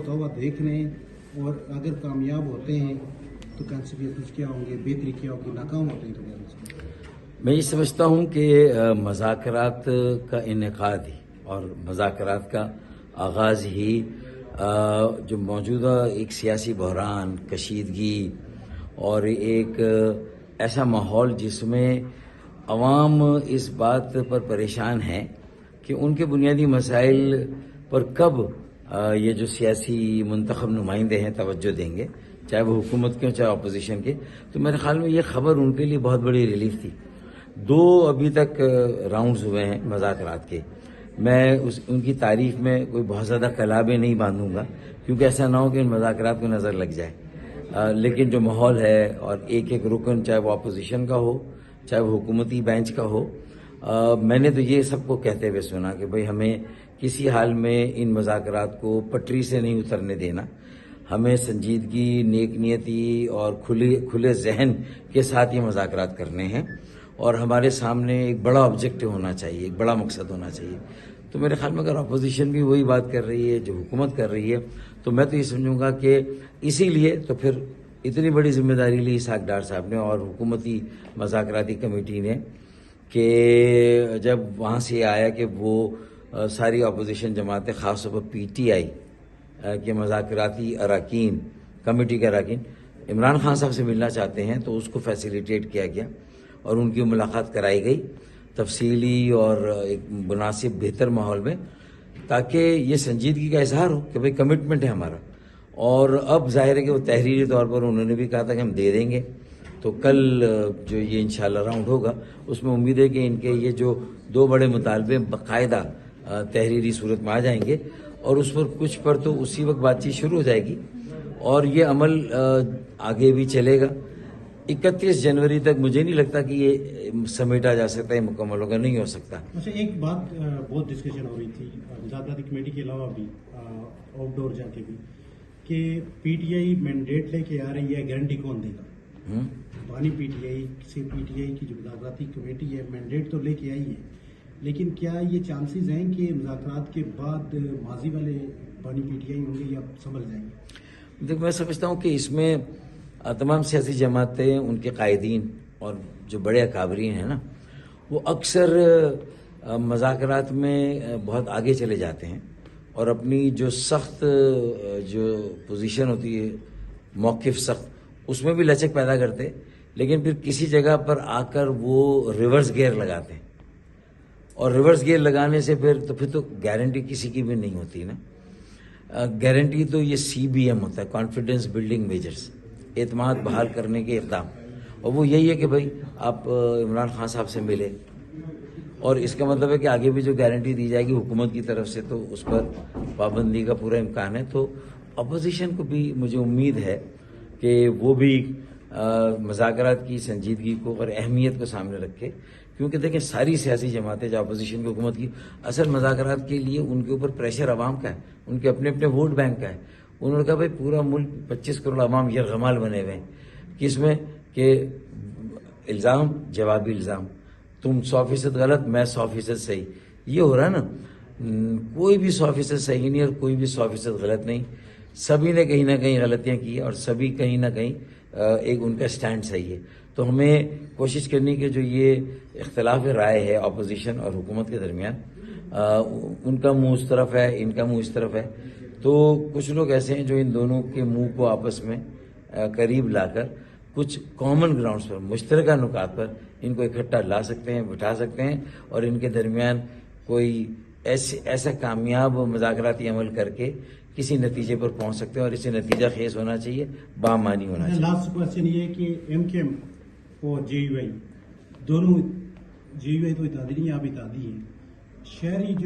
ہوتا हुआ देख रहे हैं, और अगर कामयाब होते हैं तो कॉन्सिक्वेंसेस क्या होंगे, बेहतरी क्या होगी, नाकाम होते हैं तो क्या होगा? मैं ये समझता हूँ कि मज़ाकरात का इनेकाद ही और मज़ाकरात का आगाज़ ही जो मौजूदा एक सियासी बहरान, कशीदगी और एक ऐसा माहौल जिसमें अवाम इस बात पर परेशान है कि उनके बुनियादी मसाइल पर कब ये जो सियासी मुंतखब नुमाइंदे हैं तवज्जो देंगे, चाहे वो हुकूमत के हो चाहे अपोजिशन के। तो मेरे ख्याल में ये खबर उनके लिए बहुत बड़ी रिलीफ थी। 2 अभी तक राउंड्स हुए हैं मज़ाकरात के। मैं उनकी तारीफ में कोई बहुत ज़्यादा कलाबे नहीं बांधूंगा, क्योंकि ऐसा ना हो कि इन मज़ाकरात को नज़र लग जाए। लेकिन जो माहौल है और एक एक रुकन, चाहे वो अपोजिशन का हो चाहे वो हुकूमती बेंच का हो, मैंने तो ये सबको कहते हुए सुना कि भाई हमें किसी हाल में इन मज़ाकरात को पटरी से नहीं उतरने देना, हमें संजीदगी, नेक नियती और खुले जहन के साथ ये मज़ाकरात करने हैं, और हमारे सामने एक बड़ा ऑब्जेक्टिव होना चाहिए, एक बड़ा मकसद होना चाहिए। तो मेरे ख्याल में अगर अपोजिशन भी वही बात कर रही है जो हुकूमत कर रही है, तो मैं तो ये समझूंगा कि इसीलिए तो फिर इतनी बड़ी जिम्मेदारी ली इसहाक डार साहब ने और हुकूमती मज़ाकराती कमेटी ने कि जब वहाँ से आया कि वो सारी अपोजिशन जमातें, ख़ास तौर पर PTI के मज़ाकराती अरकान, कमेटी के अरकान इमरान खान साहब से मिलना चाहते हैं, तो उसको फैसिलिटेट किया गया और उनकी मुलाकात कराई गई तफसीली और एक मुनासिब बेहतर माहौल में, ताकि ये संजीदगी का इजहार हो कि भाई कमिटमेंट है हमारा। और अब जाहिर है कि वो तहरीरी तौर पर उन्होंने भी कहा था कि हम दे देंगे। तो कल जो ये इंशाल्लाह राउंड होगा, उसमें उम्मीद है कि इनके ये जो 2 बड़े मुतालबे बाकायदा तहरीरी सूरत में आ जाएंगे, और उस पर कुछ पर तो उसी वक्त बातचीत शुरू हो जाएगी और ये अमल आगे भी चलेगा। 31 जनवरी तक मुझे नहीं लगता कि ये समेटा जा सकता है, मुकम्मल होगा, नहीं हो सकता। अच्छा, एक बात बहुत डिस्कशन हो रही थी मुज़ाकराती कमेटी के अलावा भी, आउटडोर जाके भी, कि PTI मैंडेट लेके आ रही है, गारंटी कौन देगा? बानी PTI से PTI की जो मुज़ाकराती कमेटी है मैंडेट तो लेके आई है, लेकिन क्या ये चांसेस हैं कि मुज़ाकरात के बाद माजी वाले बानी PTI होंगे या संभल जाएंगे? देखो, मैं समझता हूँ कि इसमें तमाम सियासी जमातें, उनके कायदीन और जो बड़े अकाबरीन हैं ना, वो अक्सर मज़ाकरात में बहुत आगे चले जाते हैं और अपनी जो सख्त जो पोजीशन होती है, मौक़िफ़ सख्त, उसमें भी लचक पैदा करते, लेकिन फिर किसी जगह पर आकर वो रिवर्स गियर लगाते हैं, और रिवर्स गियर लगाने से फिर तो गारंटी किसी की भी नहीं होती ना। गारंटी तो ये CBM होता है, कॉन्फिडेंस बिल्डिंग मेजर्स, एतमाद बहाल करने के इक़दाम, और वो यही है कि भाई आप इमरान खान साहब से मिले, और इसका मतलब है कि आगे भी जो गारंटी दी जाएगी हुकूमत की तरफ से तो उस पर पाबंदी का पूरा इम्कान है। तो अपोजिशन को भी मुझे उम्मीद है कि वो भी मज़ाकरात की संजीदगी को और अहमियत को सामने रखे, क्योंकि देखें सारी सियासी जमातें जो अपोजिशन की हुकूमत की, असल मज़ाकरात के लिए उनके ऊपर प्रेशर अवाम का है, उनके अपने अपने वोट बैंक का है। उन्होंने कहा भाई पूरा मुल्क 25 करोड़ अवाम यरगमाल बने हुए हैं, किसमें कि इल्ज़ाम जवाबी इल्ज़ाम, तुम 100% गलत, मैं 100% सही, ये हो रहा है ना। कोई भी 100% सही नहीं और कोई भी 100% गलत नहीं, सभी ने कहीं ना कहीं गलतियां की और सभी कहीं ना कहीं एक उनका स्टैंड सही है। तो हमें कोशिश करनी कि जो ये इख्तलाफ राय है अपोजिशन और हुकूमत के दरमियान, उनका मुंह उस तरफ है, इनका मुंह इस तरफ है, तो कुछ लोग ऐसे हैं जो इन दोनों के मुंह को आपस में करीब लाकर कुछ कॉमन ग्राउंड्स पर, मुश्तरका नुकात पर इनको इकट्ठा ला सकते हैं, बिठा सकते हैं, और इनके दरमियान कोई ऐसा कामयाब मज़ाकराती अमल करके किसी नतीजे पर पहुंच सकते हैं, और इसे नतीजा खेज होना चाहिए, बामानी होना चाहिए। लास्ट क्वेश्चन ये है कि MKM और JUI दोनों, JUI तो इत्तेहादी नहीं, आप इत्तेहादी हैं, शहरी जो